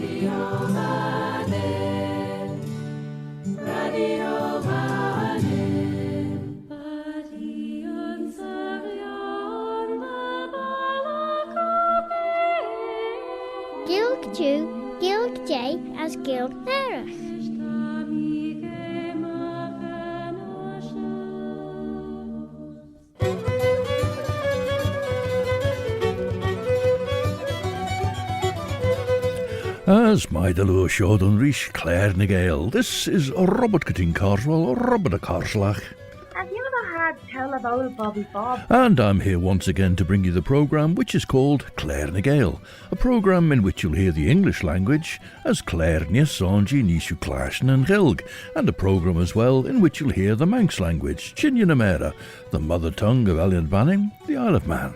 Gilg Jew, Gilg J as Gilg Nerach. As my delua Shodan Rish, Claare na Gael. This is Robert Cutting Carswell, Robert a Carslach. Have you ever had tell of old Bobby Bob? And I'm here once again to bring you the programme which is called Claare na Gael, a programme in which you'll hear the English language as Claare nia Sanji Nishu Clashin and Gilg, and a programme as well in which you'll hear the Manx language, Chinyan Amera, the mother tongue of Ellan Vannin, the Isle of Man.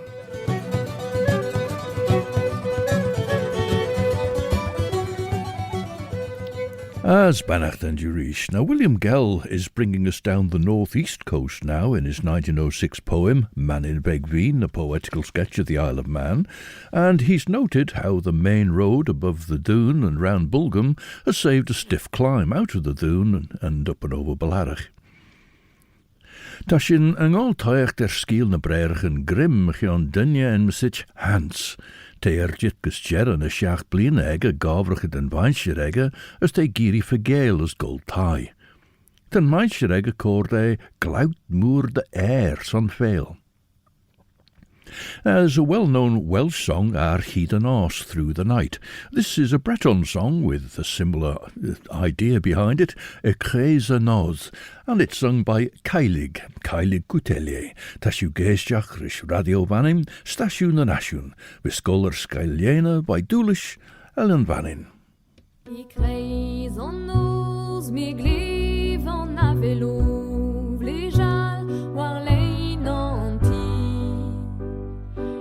As Bannacht and Jurish. Now, William Gell is bringing us down the northeast coast now in his 1906 poem, Mannin Veg Veen, a poetical sketch of the Isle of Man, and he's noted how the main road above the Doon and round Bulgham has saved a stiff climb out of the Doon and up and over Ballarach. Ta sin an gáil taocht sciel na breirich an Grimm an dunne en mesich Hans, Teirjit gus Jeran a seach blin ege gavrige den weinscher ege as te giri vergeel as gold tai. Den weinscher ege koord glout moer de air son veel. There's a well-known Welsh song, Ar Hyd and Ars, Through the Night. This is a Breton song with a similar idea behind it, a kreiz a noz, and it's sung by KAELIG, KAELIG Coutelier, Tashu Geesjach, Rish Radio Vannin, Stasiwn and Ashun, Viscoler Skyliena by Dúlish, Ellen Vannin. I kreiz an noz, mi gliv an avelo, vlejal, war lein an ti.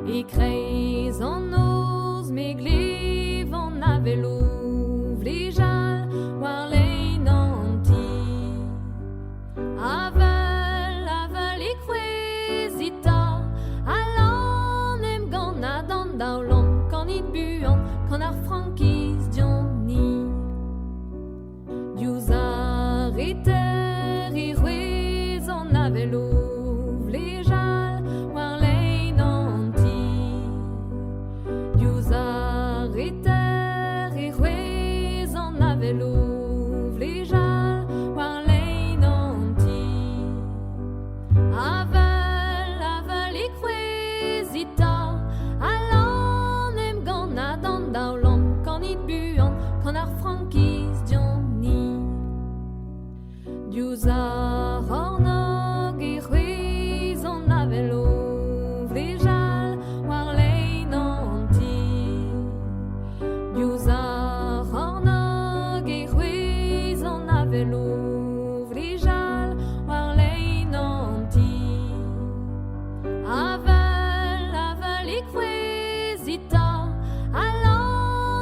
I kreiz an noz, mi gliv an avelo, vlejal, war lein an ti. Avel, avel, I kwezita, allan em gant dan daoulan, kan it buan, kan ar frankiz dion ni. Diouz ar eter, I rwez an avelo, vlejal, war lein an ti. Diouz ar eter, I rwez an avelo, vlejal, war lein an ti. Avel, avel, I kwezita, allan em gant dan daoulan, kan it buan, kan ar frankiz dion ni. Diouz ar hornog, I rwez an avelo, vlejal, war lein an ti. Diouz ar hornog, I rwez an avelo, vlejal, war lein an ti. Avel, avel, I kwezita, allan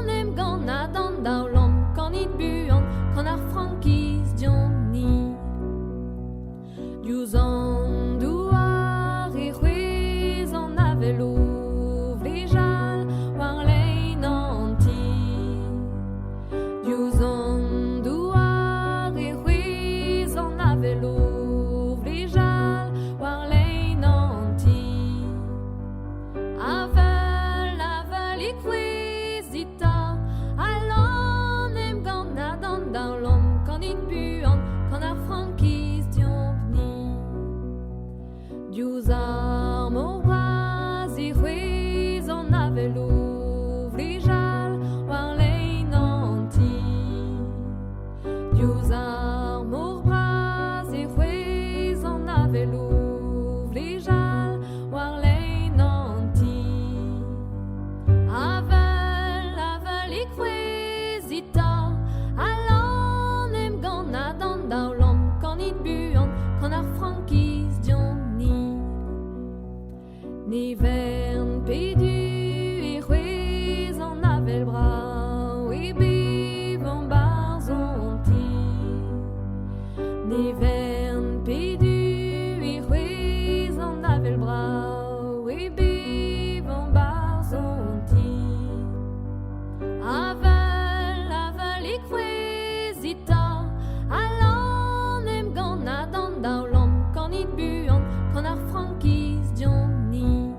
zita. Allan em gonna dan daulom, kan niet buon, kan er Frankies Johnny.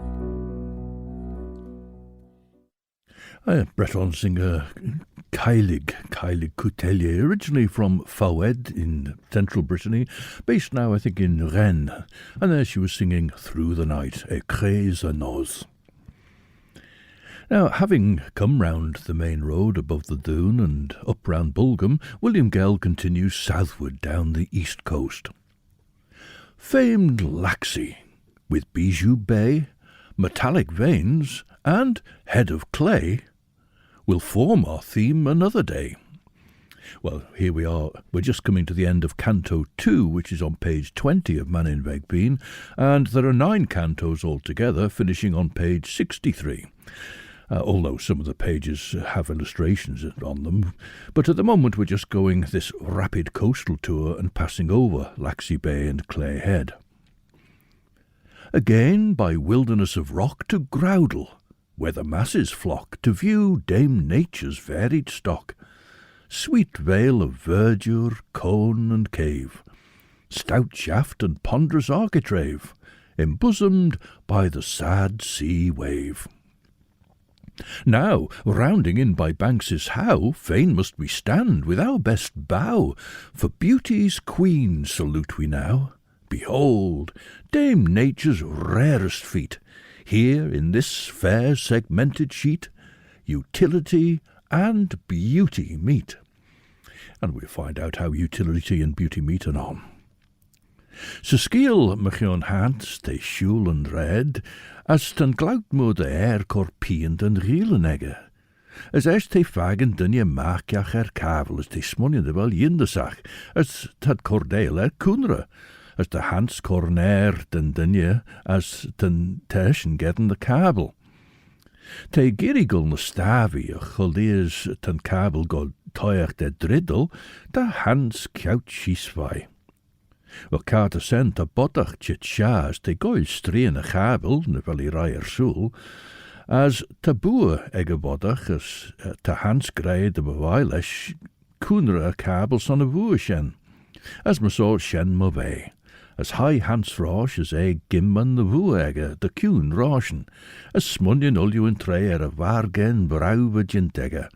Breton singer KAELIG Coutelier, originally from Fawed in central Brittany, based now I think in Rennes, and there she was singing Through the Night, a kreiz a nos. Now, having come round the main road above the Doon and up round Bulgham, William Gell continues southward down the east coast. Famed Laxey, with bijou bay, metallic veins, and head of clay, will form our theme another day. Well, here we are. We're just coming to the end of Canto II, which is on page 20 of Mannin Veg Veen, and there are 9 cantos altogether, finishing on page 63. Although some of the pages have illustrations on them. But at the moment we're just going this rapid coastal tour and passing over Laxey Bay and Clare Head. Again by wilderness of rock to Groudle, where the masses flock to view Dame Nature's varied stock. Sweet vale of verdure, cone and cave, stout shaft and ponderous architrave, embosomed by the sad sea wave. Now, rounding in by Banks's How, fain must we stand with our best bow, for beauty's queen salute we now. Behold, Dame Nature's rarest feat, here in this fair segmented sheet, utility and beauty meet. And we'll find out how utility and beauty meet anon. Sa sciel mychion hans te siúl and red, as ten glauwt mo de corpiend and rielen egge. As es te fagen dunje maakjach kavel, as te smonjen de wel jindesach, as tad cordeel kunre, as de hans corner den dunje, as ten terschen gedden de kabel. Te girigul na stavi, a choliers ten kabel go toiach de driddel, de hans kjout schiesvai. Wel kaart cent a bodach chit sjaas te goil streen a kabel, ne wel I rai soel, as te boer egge bodach, as te hans greid de bewailish, koenre a kabel son a woer shen, as me so shen mo vei. As high hans rosh as gimman the woe egge, the kuun roshen, as smunjen ulju en trei a vargen brauwe jintegge.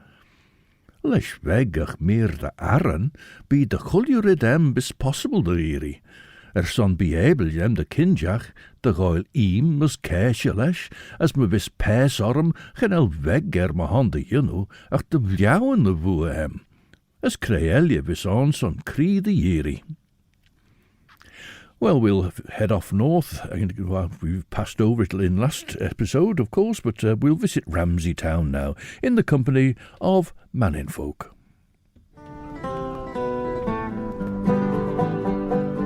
Lesh veggach meer de arren, be de chuljurid bis possible de iri. Son be able jem de kinjach, de goil eam mus keisje lesh, as me vis pes orm, gen el vegger ma hande junno, ach de vljouwen de woe hem. As creelje vis ons on cree de iri. Well, we'll head off north. Well, we've passed over it in last episode, of course, but we'll visit Ramsey town now, in the company of Mannin Folk.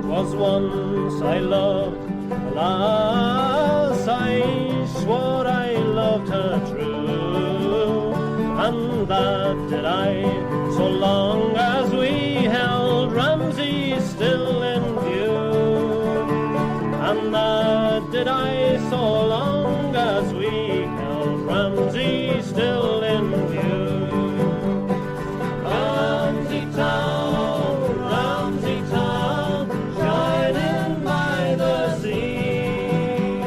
'Twas once I loved a lass, I swore I loved her true, and that did I, so long as we held Ramsey still in view. And that did I, so long as we held Ramsey still in view. Ramsey town, shining by the sea.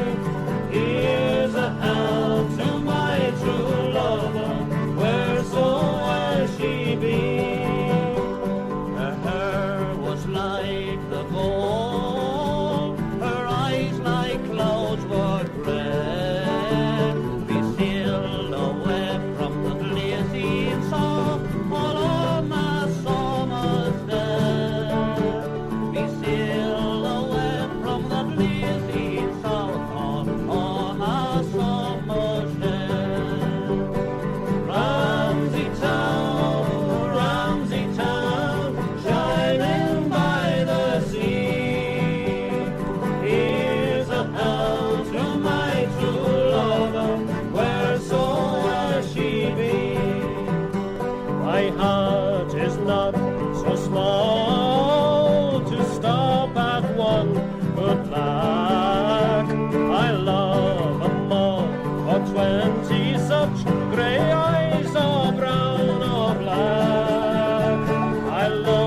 Here's a health to my true lover, wheresoe'er she be. Her hair was like the gold, her eyes like clouds were gray. We sailed away from the blazing sun all on a summer's day. We sailed away from the blazing sun all on a summer's day. Ramsey town, shining by the sea. Here's a health to my true lover, wheresoe'er she be. My heart is not so small to stop at one good lack. I love a more for 20 such grey eyes or brown or black. I love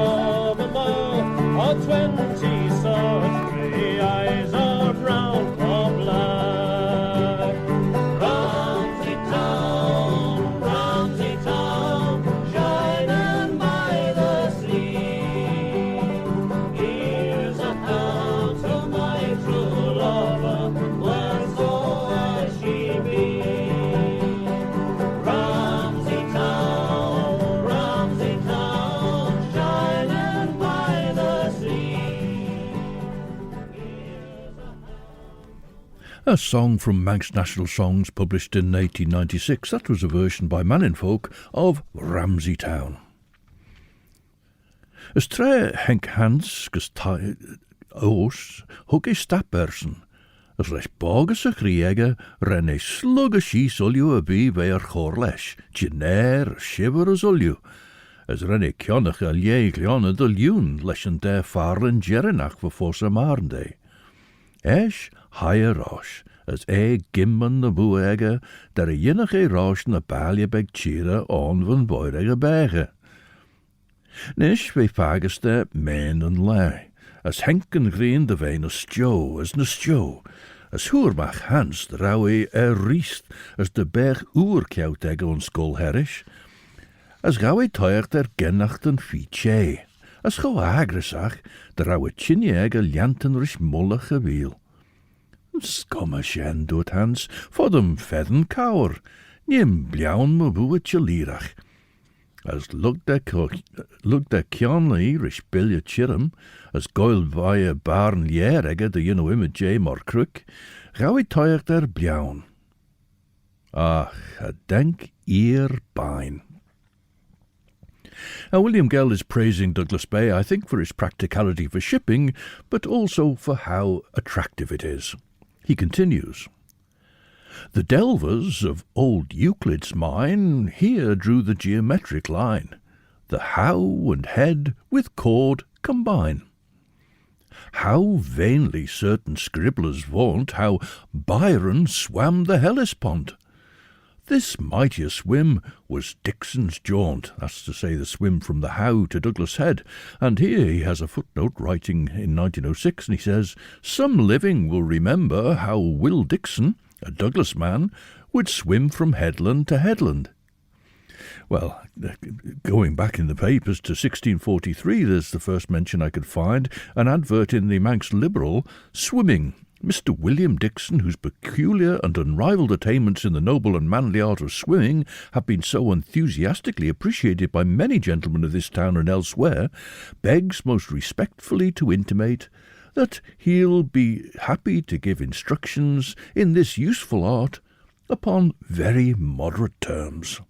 A song from Manx National Songs published in 1896. That was a version by Mannin Folk of Ramsey Town. As tre henk hans gus oos hug e stappersen. As leis bogus a chriege ren e slug a she solju a bee ve chor leis, giner shiver as olju. As ren e kionach a lie gliona de lune leis an de farlen jerinach for fossa marnday. Esh higher rosh, as gimman na buege, der jinnach rosh na balje beg tjira on van boirege bege. Nish ve fageste men en lei, as henken green de vein as stjo, as na stjo, as hoermach hans de rauwe riest, as de berg oerkjout ege on skol herish, as gauwe toicht gennachten fiche, as go agresach, de rauwe chinje ege ljanten rish mollige wiel. Skomme sjen doet hans, voor dem fedden kauwer, niem bljaun me boetje lirach. As look de kiaull rish bilje chirum, as Gael via barn ege de image mar kruk, gauwe toicht bljaun. Ach, a denk bein. Now, William Gell is praising Douglas Bay, I think, for its practicality for shipping, but also for how attractive it is. He continues, The delvers of old Euclid's mine here drew the geometric line, the how and head with chord combine. How vainly certain scribblers vaunt how Byron swam the Hellespont. This mightier swim was Dixon's jaunt, that's to say the swim from the How to Douglas Head, and here he has a footnote writing in 1906, and he says, Some living will remember how Will Dixon, a Douglas man, would swim from headland to headland. Well, going back in the papers to 1643, there's the first mention I could find, an advert in the Manx Liberal, swimming. Mr. William Dixon, whose peculiar and unrivalled attainments in the noble and manly art of swimming have been so enthusiastically appreciated by many gentlemen of this town and elsewhere, begs most respectfully to intimate that he'll be happy to give instructions in this useful art upon very moderate terms.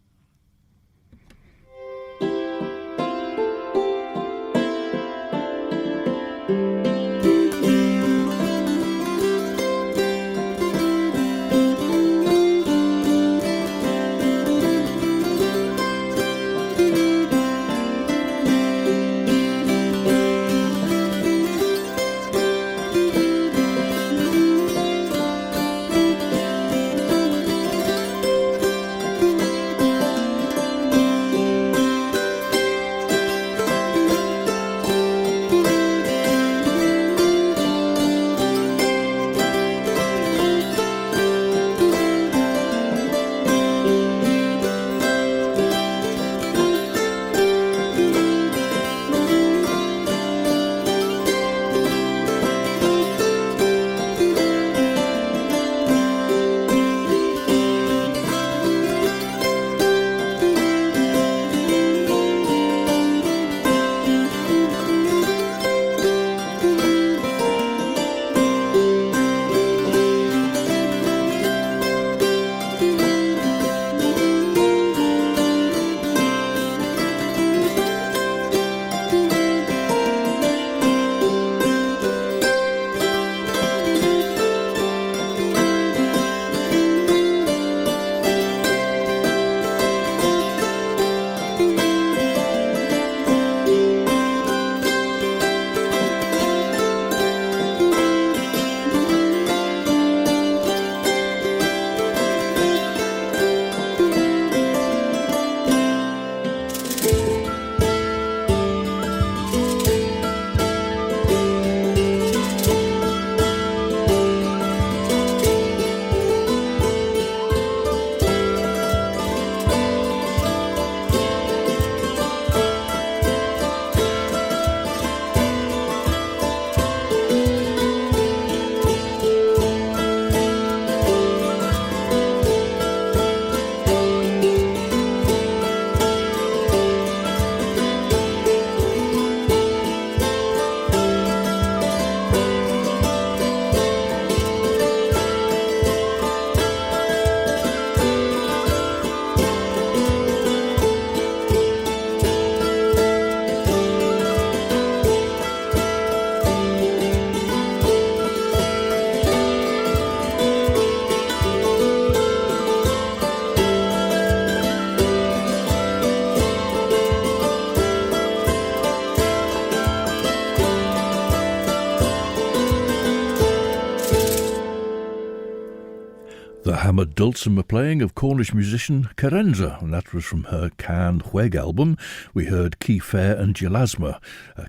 hammered dulcimer playing of Cornish musician KERENSA, and that was from her Can Hweg album. We heard Quay and Gelasma.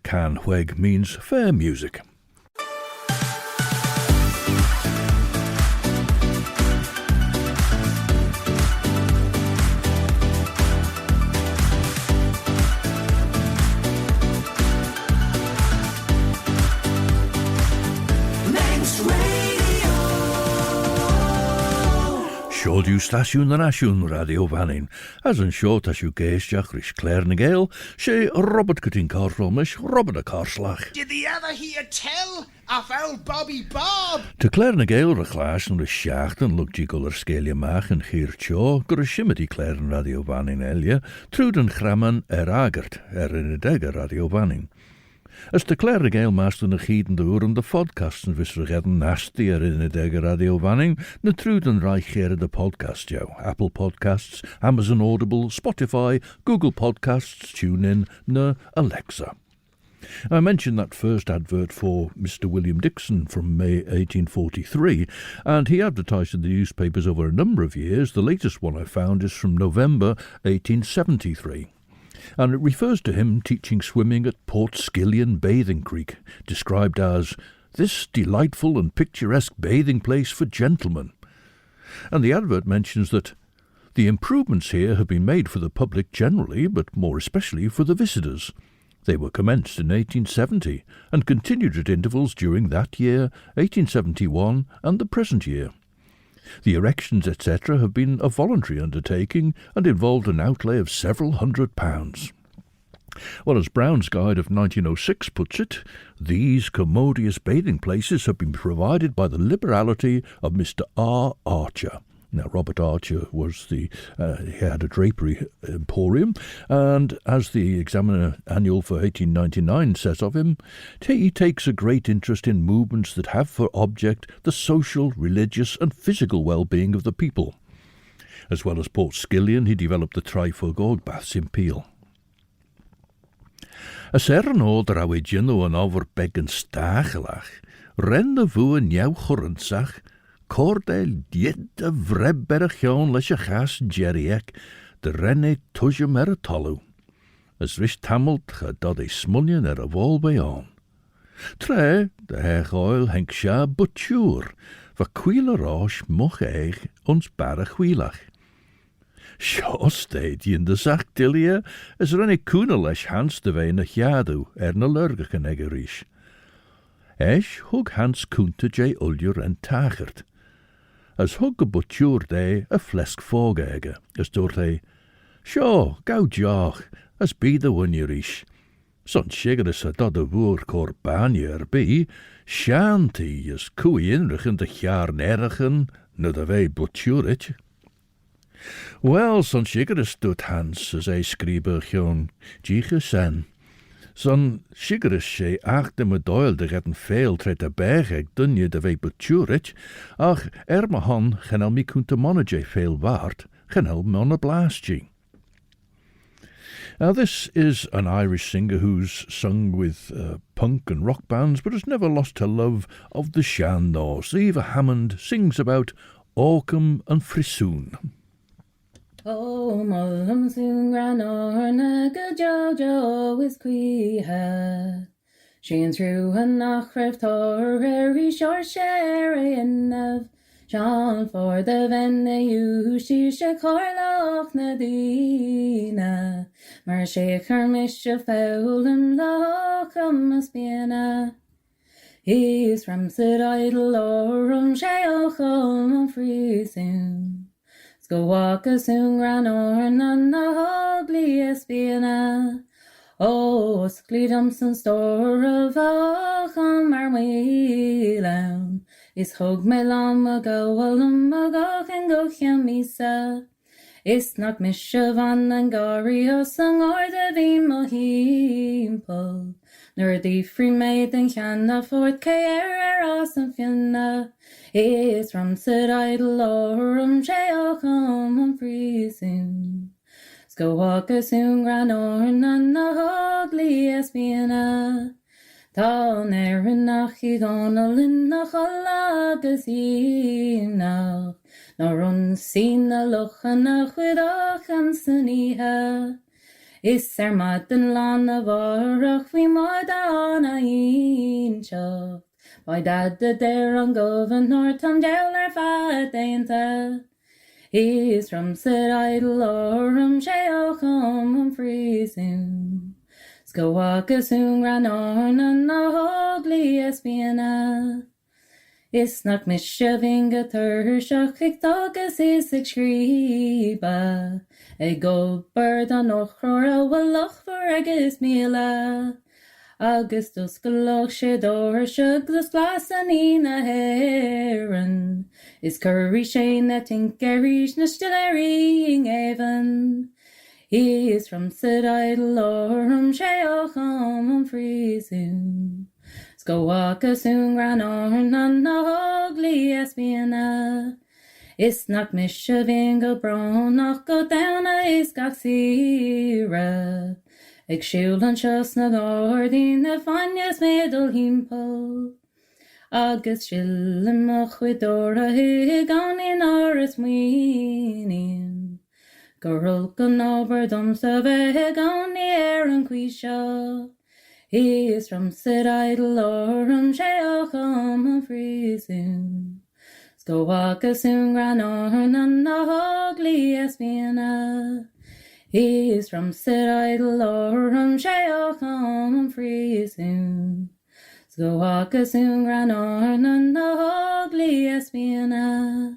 Can Hweg means fair music. Siodiw stasiwn na nasiwn Radio Vannin, as yn sio tasiw geisdiach rys Claare na Gael, she Robert gyda'n carfromish, Robert a carslach. Did the other hear tell of old Bobby Bob? Te Claare na Gael rechlaas yn rys siachten lwg gigol ar sgelia mach yn chyr tio, gyr ysymyd I Claare na Radio Vannin elia, trwyd yn chraman agart, yn y deg Radio Vannin. As de Claare Gael master na chieden de oren de podcasten vissergedden nasty in de dege Radio Vannin, na truden reicheren de podcast jou. Apple Podcasts, Amazon Audible, Spotify, Google Podcasts, TuneIn, na Alexa. I mentioned that first advert for Mr. William Dixon from May 1843, and he advertised in the newspapers over a number of years. The latest one I found is from November 1873. And it refers to him teaching swimming at Port Skillion Bathing Creek, described as this delightful and picturesque bathing place for gentlemen. And the advert mentions that the improvements here have been made for the public generally, but more especially for the visitors. They were commenced in 1870 and continued at intervals during that year, 1871, and the present year. The erections, etc., have been a voluntary undertaking and involved an outlay of several £100. Well, as Brown's Guide of 1906 puts it, these commodious bathing places have been provided by the liberality of Mr. R. Archer. Now, Robert Archer was he had a drapery emporium, and as the Examiner Annual for 1899 says of him, he takes a great interest in movements that have for object the social, religious and physical well-being of the people. As well as Port Skillion, he developed the Trifogog baths in Peel. As o drawidion o an over beg yn stachelach, ren y fw yn iaw chwrnsach, Cordel died de vrebber chiaull leis a chas jeriek, de renne tujum a tollu. As rish tamelt gedod smunnion a wol bij on. Tre, de heg oil henk sha butjoer, va queeler rosh moch eig ons barre chwielach. Shoh steed in de zak dilia, as renne koene leis hans de vein a jadu, na lurgach an egerish. Esh hug hans koente jay uljur en tachert. As hug a butjoer day a flesk fogege, as doort hij, Shoh, gauw joch, as be the one yerish. Son shigeris a dod a woer cor banjer be, shanty as Quay inrichen de jaar nerichen, na de vei butjoerit. Well, son shigeris doet hans, as hij skriebe gion, jiche sen. Son shigeris she achte me doil de getten veel tret a bergeg dunje de vei butjoerit, ach me han genel mi kunte monage veel waard, genel me on a blastje. Now, this is an Irish singer who's sung with punk and rock bands, but has never lost her love of the Shan Norse. AOIFE Hammond sings about Ocam and phriosuin. Oh, Mullum soon ran o'er Naga Jojo is Quay. She'en through a nachreft or very short sherry and of Sean for the venne you she corloch nadina. Mar shake her mischief foul and locum a spiana. He's from Sid idle or Ocam and phriosuin. Go walk a soon ran or none the ugly spiana. Oh, Skleedumson store of Ocam ar wheelam. Is hug me lam a go can go misa. Is not mishavan and garios and or the veen mohimpo. Nor the free maid and canna fort Kereras and finna. Is from Sid idle or Ocam and phriosuin. Go walk a soon gran or none the ugly spiana. Tá nach I gonal in nach alagus nach nor unseen na luchan na chud Ocam san ihe. Is mad den lan a bharach fi mod an a inshacht. By dad the der an governor tan Gael fat dainta. He's from Sid Idle or Ocam and freezing. Skoakasoon ran on and a hogly espiana. Is not mishaving a tershach ik togas is ik schriba. A go bird an ochor a wallach for agus mila. Augustus galoch shedor shug the glass and in a heron. Is curry shane that tinkerish nestillerying even. He is from Sid Idle or Ocam and freezing. Skoakasoon ran on and a hogly espiana. Is not mishaving a brown och go down a is gaxira. Ik shield an shos na gordin a fanyas middle himpel. Agus shillimach with Dora hig on in oris weaning. Gorul gan ober dom sa veg on the air and Quay. He is from Sid Idle or Ocam and freezing. Skoakasoon ran on and a hogly espiana. He is from Sid Idle or Ocam and freezing. Skoakasoon ran on and a hogly espiana.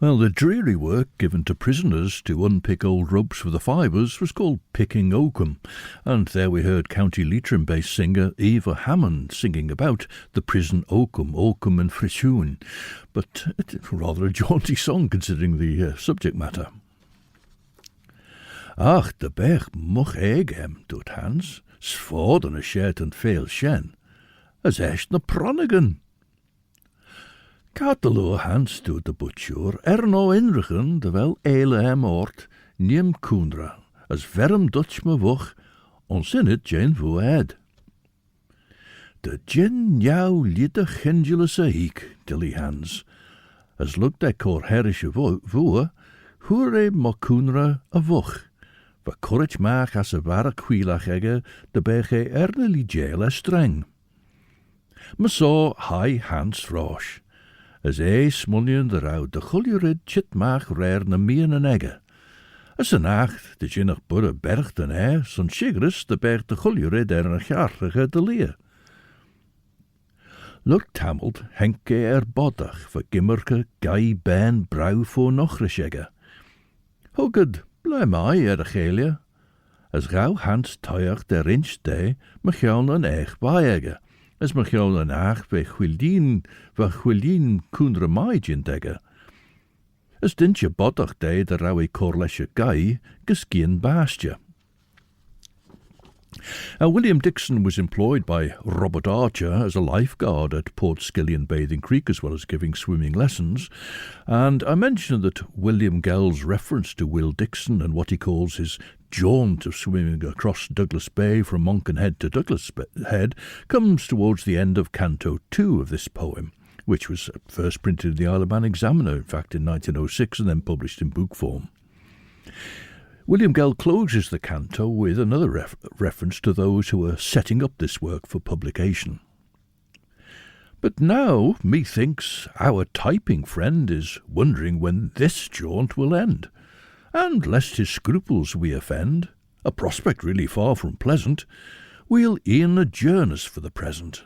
Well, the dreary work given to prisoners to unpick old ropes for the fibres was called picking Ocam, and there we heard County Leitrim-based singer AOIFE Hammond singing about the prison Ocam and phriosuin, but it's rather a jaunty song considering the subject matter. Ach, de bech moch hem, doet Hans, s'voorden a shet and veel shen, as echt na pronigan. Catalo Hans doet de butcher, no inrigen, de wel hem oort, niem koendra, as verm Dutch me woch, ons in het jen voor hed. De jen jou liede gingelus a hiek, dilly Hans, as look de cor herische voer, hure ma koendra a woch. Va courage maak as a ware quilach egge, de bege ernely jail a streng. Me saw high Hans rosh. As smullion de rauw de guljurid chit maag rare na mien en egge. As een nacht de jinnach burre berg den son shigris de berg de guljurid een jarige de leer. Luk tammelt henke boddach voor gimmerke gai ben brouw voor nochrischegge. Huged blij mij de gelia. As gauw Hans tuig der inch de mechion een eich bijegge. As mechion een aag bij chwildien koendre maidjin degge. As dintje boddach de rauwe korlesje gai geskien baastje. William Dixon was employed by Robert Archer as a lifeguard at Port Skillion Bathing Creek, as well as giving swimming lessons, and I mentioned that William Gell's reference to Will Dixon and what he calls his jaunt of swimming across Douglas Bay from Monken Head to Douglas Head comes towards the end of Canto II of this poem, which was first printed in the Isle of Man Examiner, in fact, in 1906, and then published in book form. William Gell closes the canto with another reference to those who are setting up this work for publication. But now, methinks, our typing friend is wondering when this jaunt will end, and lest his scruples we offend, a prospect really far from pleasant, we'll e'en adjourn us for the present,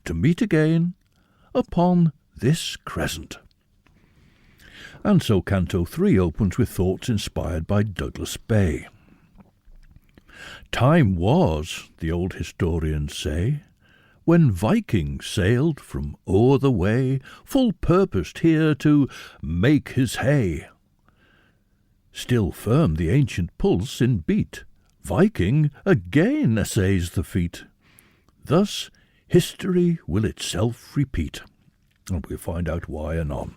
to meet again upon this crescent. And so Canto III opens with thoughts inspired by Douglas Bay. Time was, the old historians say, when Viking sailed from o'er the way, full purposed here to make his hay. Still firm the ancient pulse in beat, Viking again essays the feat. Thus history will itself repeat, and we'll find out why anon.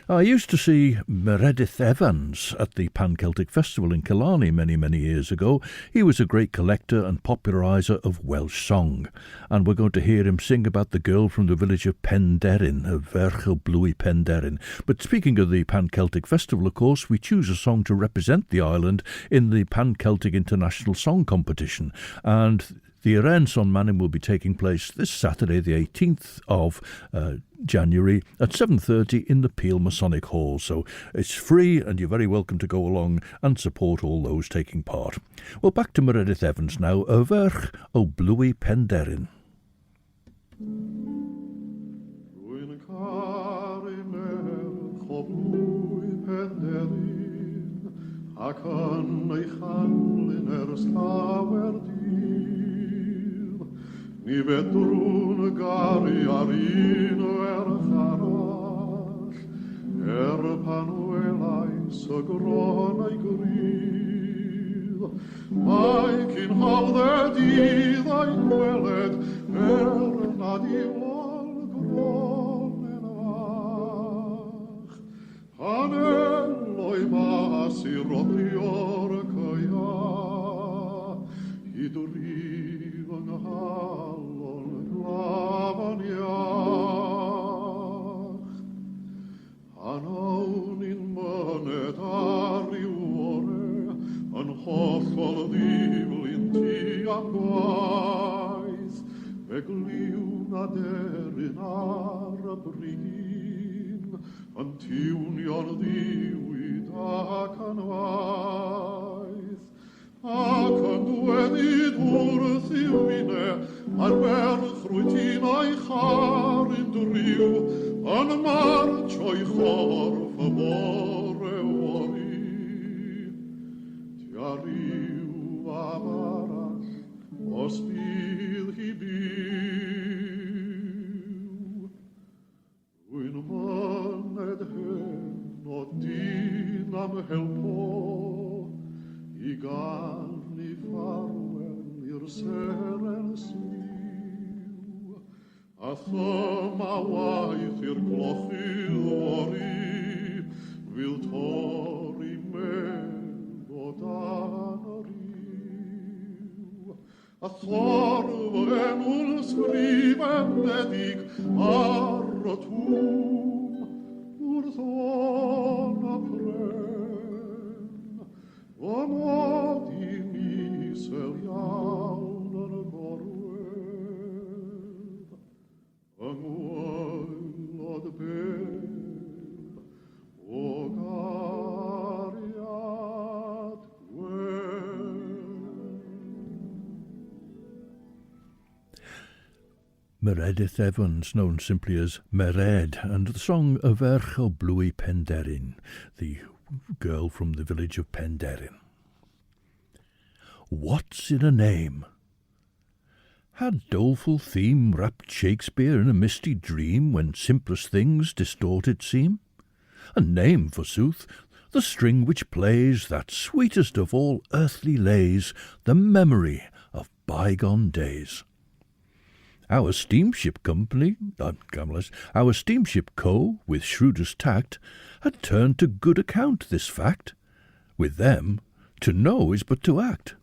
I used to see MEREDYDD EVANS at the Pan-Celtic Festival in Killarney many years ago. He was a great collector and populariser of Welsh song, and we're going to hear him sing about the girl from the village of Penderyn, of ferch blwy Penderyn. But speaking of the Pan-Celtic Festival, of course, we choose a song to represent the island in the Pan-Celtic International Song Competition, and the events on Mannin will be taking place this Saturday, the 18th of January at 7:30 in the Peel Masonic Hall. So it's free and you're very welcome to go along and support all those taking part. Well, back to MEREDYDD EVANS now, o ferch blwy Penderyn. Ac yn ei chanlyn llawer ni fedrwn garu ar un ferch arall, pan welais y gron a'i gryf. Mae cyn hawddau dydd a'i gweled, nad i wal gron yn fach. Pan eloi mas i rodrio'r Quay, i drif yng nghalon glafan iach. An awn i'n myned ar i'w ore, yn hollol ddiflin ti am gwaith, fe gliw na deryn ar y brin, yn tiwnio'n ddiwyd ac yn waith. Ac yn dweddid wrth i'w une, ar ferch rwyt a'i char yn driw, yn march o'i chorff y bore wari. Tia riw am arall, os bydd hi byw. Rwy'n myned hen o dyn am helpo, i garni farwel i'r seren smiw, a thym a waith i'r glochydd ori, fyl torri men o dan y riw. A thorf enw'n sgrifenedig ar y tŵm, wrth o'n a pren. O mod i misel iawn yn y gorwedd, yng ngwaelod bel o gariad gwell. MEREDYDD EVANS, known simply as Mered, and the song o ferch blwy Penderyn, the girl from the village of Penderyn. What's in a name? Had doleful theme wrapped Shakespeare in a misty dream when simplest things distorted seem? A name, forsooth, the string which plays that sweetest of all earthly lays, the memory of bygone days. Our steamship company, our steamship co, with shrewdest tact, had turned to good account this fact. With them, to know is but to act.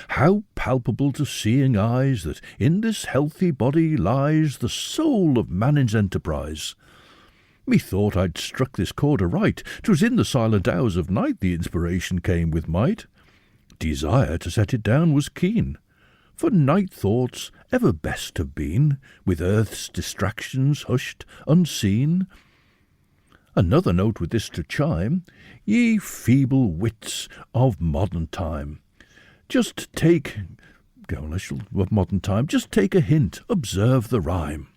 How palpable to seeing eyes that in this healthy body lies the soul of Mannin's enterprise. Methought I'd struck this chord aright. 'Twas in the silent hours of night the inspiration came with might. Desire to set it down was keen, for night thoughts ever best have been, with earth's distractions hushed, unseen. Another note with this to chime, ye feeble wits of modern time. Just take a hint, observe the rhyme.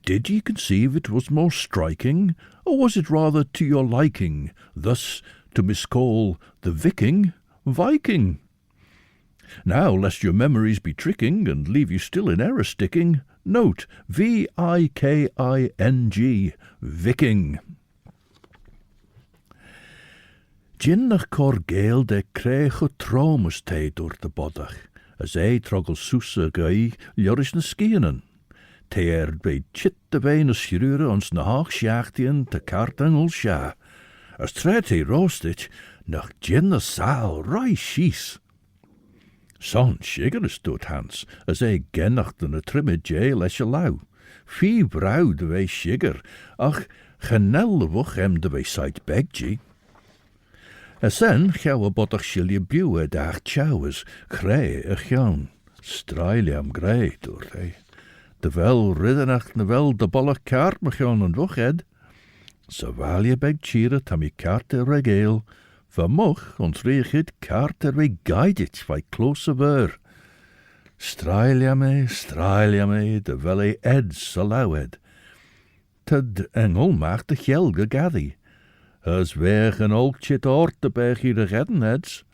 Did ye conceive it was more striking, or was it rather to your liking, thus to miscall the Viking, Viking? Now, lest your memories be tricking, and leave you still in error sticking, note, Viking, Viking. Gin nach cor Gael de kreeg o traumas te door de bodach, as trogel soese gei, lloris na skienen. teer bij chit de wijn a shrure ons na haag schachtien te kartengel scha. As tred he roostit, nach gin a saal roi schies. Son shiger is doet Hans, as gennacht in a trimme jail as je lau. Fie vrouw de wei shiger, ach genel de woch hem de wei site beggie. As sen gauw a bottach shilje buwe daag chowers, Quay a gaan. Strailiam grey, doet hij. De wel riddernacht na wel de bollach kaart me gaan en wochhed. So wel je beg chire tam je kaart er Gael, vermoch ons reegit kaart er we guided vai close ver. Strailiam me, de wel ed salawed. Tad engel maakt de gelge gaddy. As weg een olkje oort de berg hier de redden heads.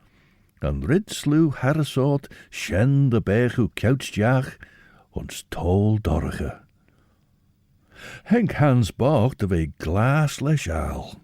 En rid slew harresoort, shen de berg who couched jaag, ons tol dorge. Henk Hans Bach de wee glas le sjaal.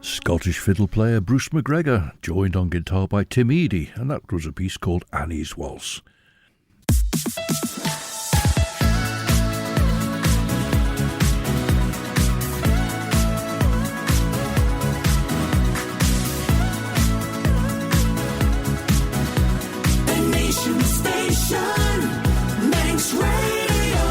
Scottish fiddle player Bruce McGregor, joined on guitar by Tim Eadie, and that was a piece called Annie's Waltz. The Nation Station, Manx Radio.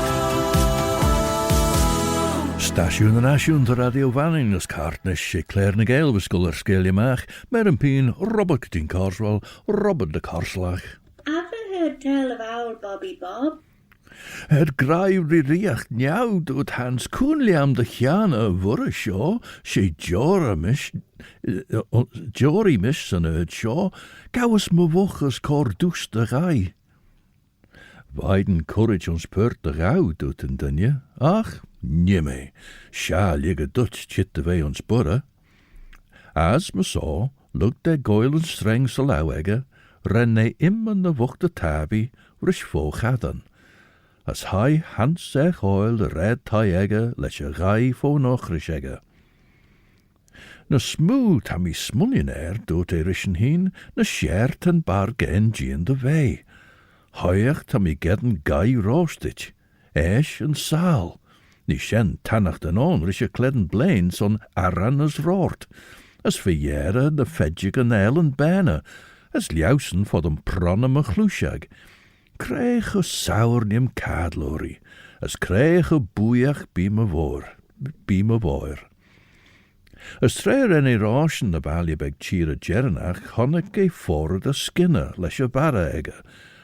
Stasiwn yn asiwn dy radio fanning as cartnes she Claare na Gael wisgol sgelia mach, Meryn Peen, Robert Dyn Corswell, Robert de Corslach. Ever heard tell of old Bobby Bob? Het graif ri riach niaw doet Hans Koenliam de Chiana wurre shoh, she Jory mish an uit shoh, gauws me woches cor douche de gai. Weiden courage ons pert de gauw doet en dunje, ach, nimme, sha ligge Dutch chit de wei ons burre. As me saw, looked de Gael en streng salauegge, renne im en de wochte tabi, rish vo gadan. As hij Hans zeg oil de red taiegge, let je gai vo noch rishegge. Na smooth ham I smuljenair doet rishen heen, na shert en barge en gien de wei. Hoicht ham I gedden gai roostich, esch en saal. Ni shen tannacht en on rische kledden blain son arran as roort. As verjere de fedjig en el en bane, as ljousen voor dem pronne me glushag. Kreeg a sour nim cadlory, as krijge boeiach bí me voor. As treir en ration the balie beg chira jernach, honnig ge forward a skinner, lesje barra egge,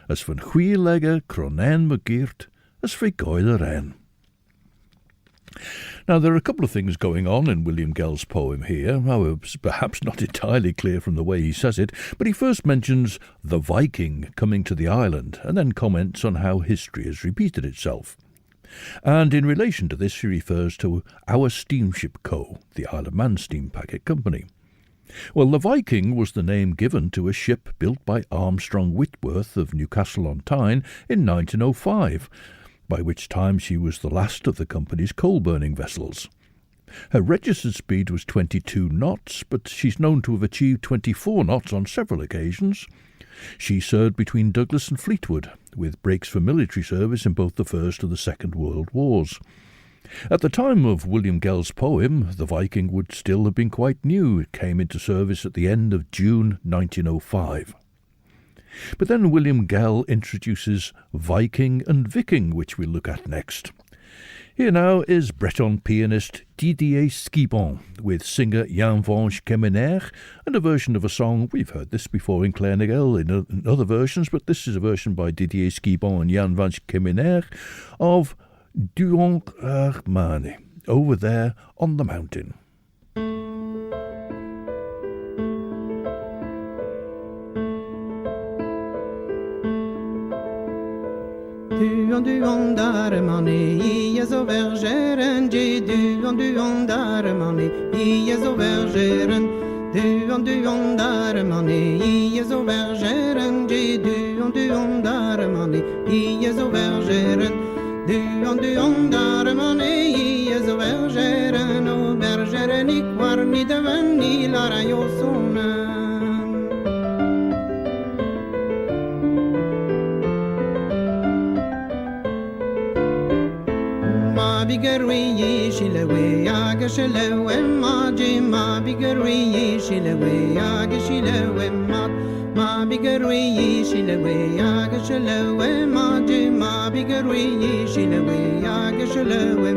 as van Quay cronen begeert, as fri goile ren. Now, there are a couple of things going on in William Gell's poem here, however, perhaps not entirely clear from the way he says it, but he first mentions the Viking coming to the island, and then comments on how history has repeated itself. And in relation to this, he refers to our steamship Co., the Isle of Man Steam Packet Company. Well, the Viking was the name given to a ship built by Armstrong Whitworth of Newcastle-on-Tyne in 1905, by which time she was the last of the company's coal-burning vessels. Her registered speed was 22 knots, but she's known to have achieved 24 knots on several occasions. She served between Douglas and Fleetwood, with breaks for military service in both the First and the Second World Wars. At the time of William Gell's poem, the Viking would still have been quite new. It came into service at the end of June 1905. But then William Gell introduces Viking and Viking, which we'll look at next. Here now is Breton pianist Didier Skibon with singer Jan van Kemener and a version of a song. We've heard this before in Claare in other versions, but this is a version by Didier Skibon and Jan van Kemener of Duong Mane, Over There on the Mountain. Duong där man är så vergeren, duong där man är så vergeren, duong där man är så vergeren, duong där man är så vergeren, duong där man är så vergeren, och vergeren i kvarni de vänni lara jag sonen. Bigarwi shilawe agashalawe ma bigarwi shilawe agashalawe ma bigarwi shilawe agashalawe ma bigarwi shilawe agashalawe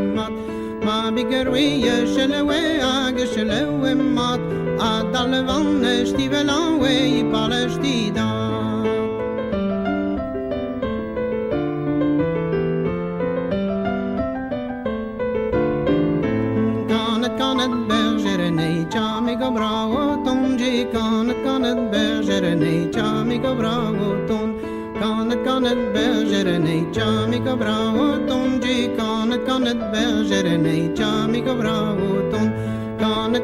ma bigarwi shilawe agashalawe adalvan stivelawe I palestida. Bravo ton ji kanet bergere nei chamigo bravo ton kanet bergere nei chamigo bravo ton ji kanet bergere nei chamigo bravo ton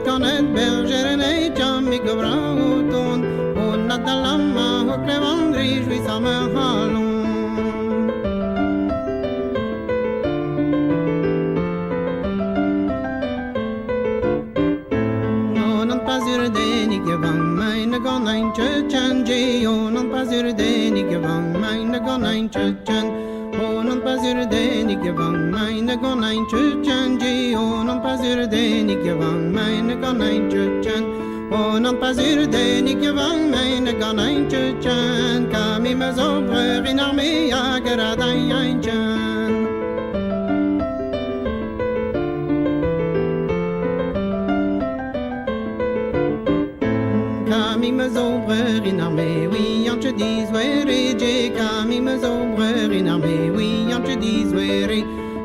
kanet bergere nei chamigo bravo ton o nadalama ho clevandri jui sama halon. Gonain churchan je onon pasir de ni gevang mine gonain churchan onon pasir de ni gevang mine gonain churchan je onon pasir de ni gevang mine gonain churchan onon pasir de ni gevang mine gonain churchan kami mazobre in armée agradain ainchan. Kami mazobre in armée, oui, en te dis were, je kami mazobre in armée, oui, en te dis were,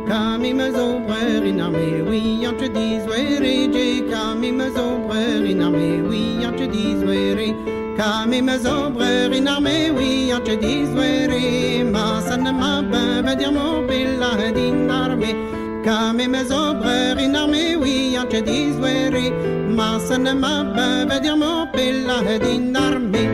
kami mazobre in armée, oui, en te dis were, je kami mazobre in armée, oui, en te dis were, kami mazobre in armée, oui, en te dis were, ma sana ma ba dire mon pilla din armée. Kami mazobre in armée, oui, en te dis were, ma sana ma ba dire mon pilla din armée.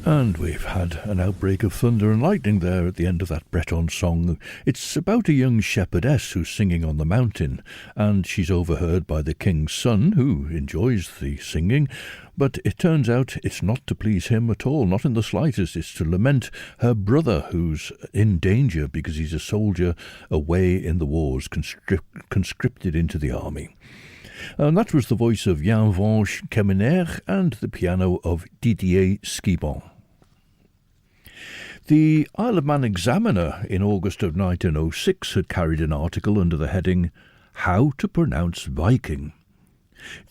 And And we've had an outbreak of thunder and lightning there at the end of that Breton song. It's about a young shepherdess who's singing on the mountain, and she's overheard by the king's son, who enjoys the singing, but it turns out it's not to please him at all, not in the slightest. It's to lament her brother, who's in danger because he's a soldier away in the wars, conscripted into the army. And that was the voice of Jan Vange Kemener and the piano of Didier Skibon. The Isle of Man Examiner in August of 1906 had carried an article under the heading How to Pronounce Viking,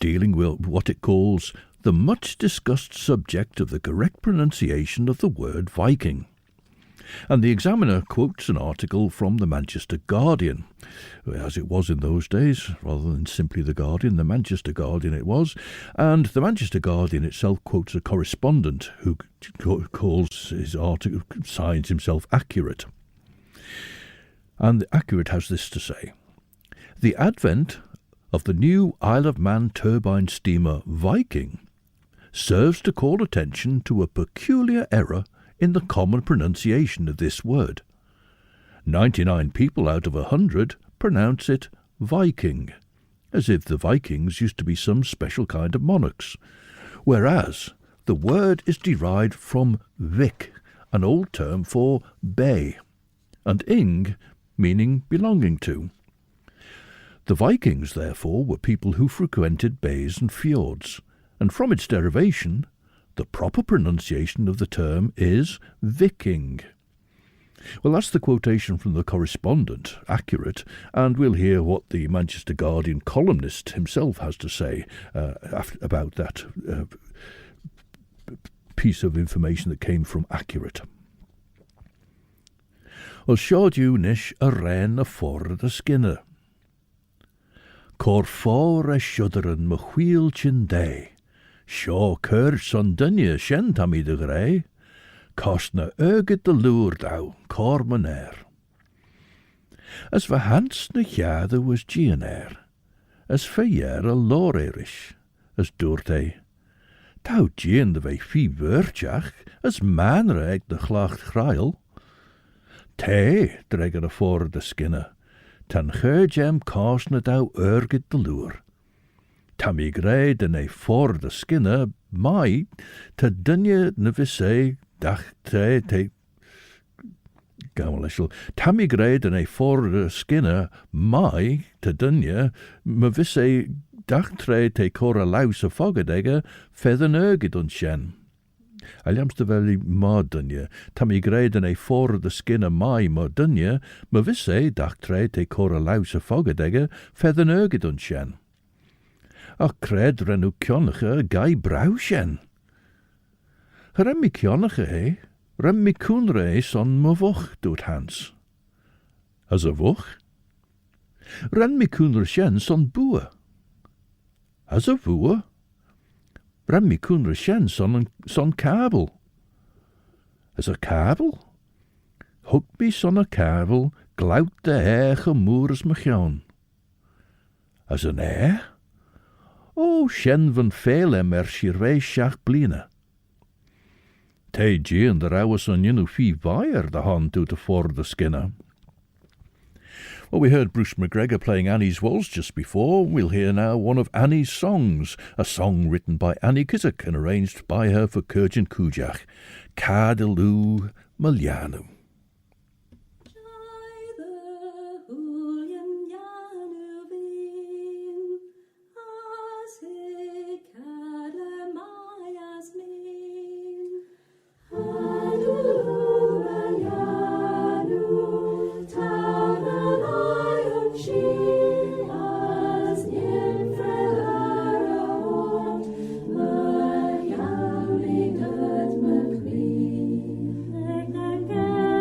dealing with what it calls the much discussed subject of the correct pronunciation of the word Viking. And the Examiner quotes an article from the Manchester Guardian, as it was in those days, rather than simply the Guardian, the Manchester Guardian it was, and the Manchester Guardian itself quotes a correspondent who calls his article, signs himself Accurate. And Accurate has this to say: the advent of the new Isle of Man turbine steamer Viking serves to call attention to a peculiar error in the common pronunciation of this word. 99 people out of 100 pronounce it Viking, as if the Vikings used to be some special kind of monarchs, whereas the word is derived from Vik, an old term for bay, and ing, meaning belonging to. The Vikings, therefore, were people who frequented bays and fjords, and from its derivation, the proper pronunciation of the term is Viking. Well, that's the quotation from the correspondent, Accurate, and we'll hear what the Manchester Guardian columnist himself has to say about that piece of information that came from Accurate. Wel, siod yw nish y ren y ffordd y skinner. Cor fawr y siodren my chwil chin day. Shoh cur son dynne shen tam I dy grei, cost na ygyd dy lŵr daw, cor man As fy hans na chiadda was gian as fy a lor erish, as dŵrt ei. Taw gian dy fei fi verchach, as man reg dy chlach chrael. Te, dreg ar y ffordd y skinna, tan chur jem cost na daw ygyd dy lŵr. Tam I greu dyn ei ffordd y skinna, mai, ta dynne na fysau dach te te... Tam I greu dyn ei ffordd y skinna, mai, ta dynne, ma fysau dach tre te cor a laws y ffogadega, fedd yn ygyd o'n sien. Aliams dy fel I ma dynne, tam I greu dyn ei ffordd y skinna mai ma dynne, ma fysau dach tre te cor a laws y ffogadega, fedd yn ygyd o'n sien. A cred renw cionacha gai braw sien. Rem mi cionacha rem mi cwnre son my foch, dwt Hans. As a foch? Ren mi cwnre sien son bwa. As a bwa? Ren mi cwnre sien son kabel. As a kabel? Hug mi son a kabel, glaut de eich a moer as my chion. As an O, shen van velem shirwe shach blina. Te gian de rauwes on yinu fi vaier the hand to the for the skinner. Well, we heard Bruce McGregor playing Annie's Waltz just before. We'll hear now one of Annie's songs, a song written by Annie Kissack and arranged by her for Kurjan Kujach, Kadeloo Malyanu. Again.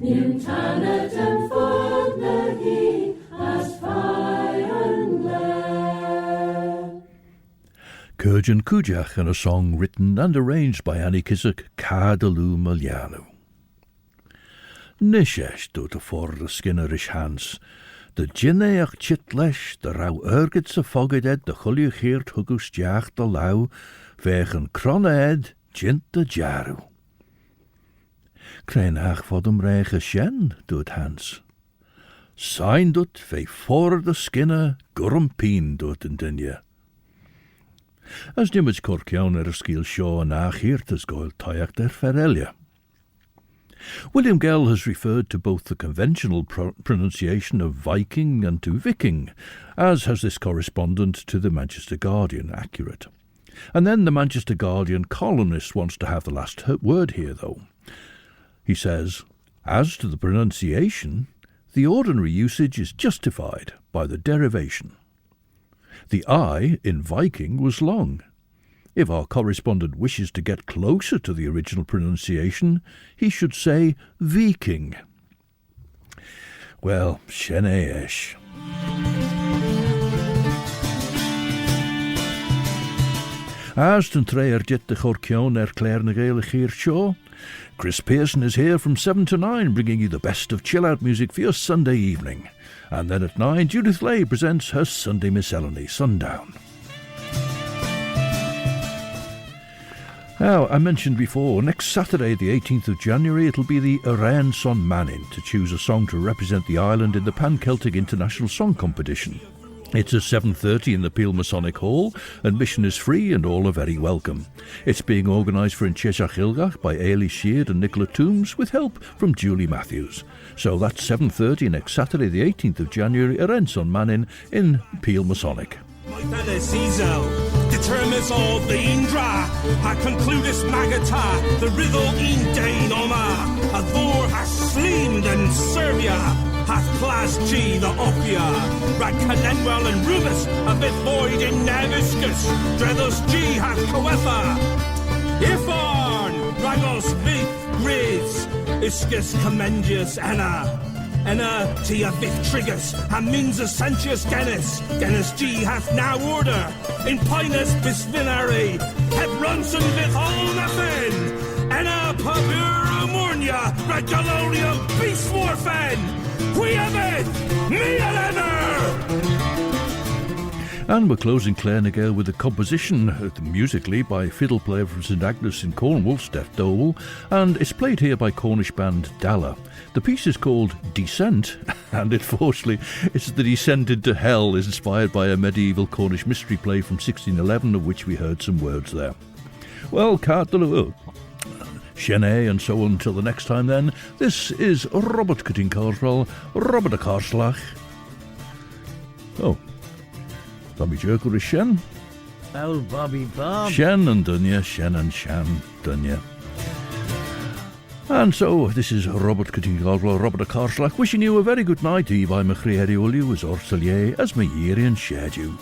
In Tannet and Ford the he as fire and glare. Kurjan Kujach, and a song written and arranged by Annie Kissack, Kadalu Malyalu. Nishesh do de for the skinnerish hans. De jinneach chitlesh, de rauw urgit se fogeded, de chulju geert hugus jaach de lau, vegen kroned, jint de jaru. Kreinach vodum reiche shen, doet Hans. Sein doet ve for de skinne, gurumpien doet in dinje. As nimmers korkjaun skiel shoh en achiert as goil tayak der ferelja. William Gell has referred to both the conventional pronunciation of Viking and to Viking, as has this correspondent to the Manchester Guardian, accurate. And then the Manchester Guardian columnist wants to have the last word here, though. He says, as to the pronunciation, the ordinary usage is justified by the derivation. The I in Viking was long. If our correspondent wishes to get closer to the original pronunciation, he should say Viking. Well, sheneesh. As ten treer dit de chorkion Claare na Gael hier show. Chris Pearson is here from 7 to 9, bringing you the best of chill-out music for your Sunday evening. And then at 9, Judith Leigh presents her Sunday Miscellany, Sundown. Now, I mentioned before, next Saturday, the 18th of January, it'll be the KERENSA on Mannin to choose a song to represent the island in the Pan-Celtic International Song Competition. It's at 7:30 in the Peel Masonic Hall. Admission is free and all are very welcome. It's being organised for Incheshach by Ailey Sheard and Nicola Toombs with help from Julie Matthews. So that's 7:30 next Saturday, the 18th of January, KERENSA on Mannin in Peel Masonic. My fella Caesar, determines all the Indra, I conclude this Magata, the riddle in Dane Oma, a Thor has sleamed and Serbia, hath class G the Ophia, Rag Canenwell and Rubus, a bit void in Naviscus, Dredos G hath Coefa, Ifarn, Ragos Vith Riz, Iscus Commendius Anna. Enna tia vith trigus, and means a sentius genus. Genus G hath now order. In pinus bisvinary, heb runson vith all nafen. Enna pabura mornia, regularium beastwarfen. Quiavith, me a And we're closing Claare na Gael with a composition, musically, by fiddle player from St Agnes in Cornwall, Steph Dole, and it's played here by Cornish band Dalla. The piece is called Descent, and it's the descent into hell, is inspired by a medieval Cornish mystery play from 1611, of which we heard some words there. Well, Shene and so on until the next time then. This is Robert Cutting Carswell, Robert a Carslach. Oh. Bobby Jerkel is Shen. Oh, Bobby Bob. Shen and Dunya, Shen and Shan, Dunya. And so, this is Robert Cutting Carswell, Robert a Carslach, wishing you a very good night. Eve, I'm a Chrieri Uliu, as Orsalier, as my year and shared you.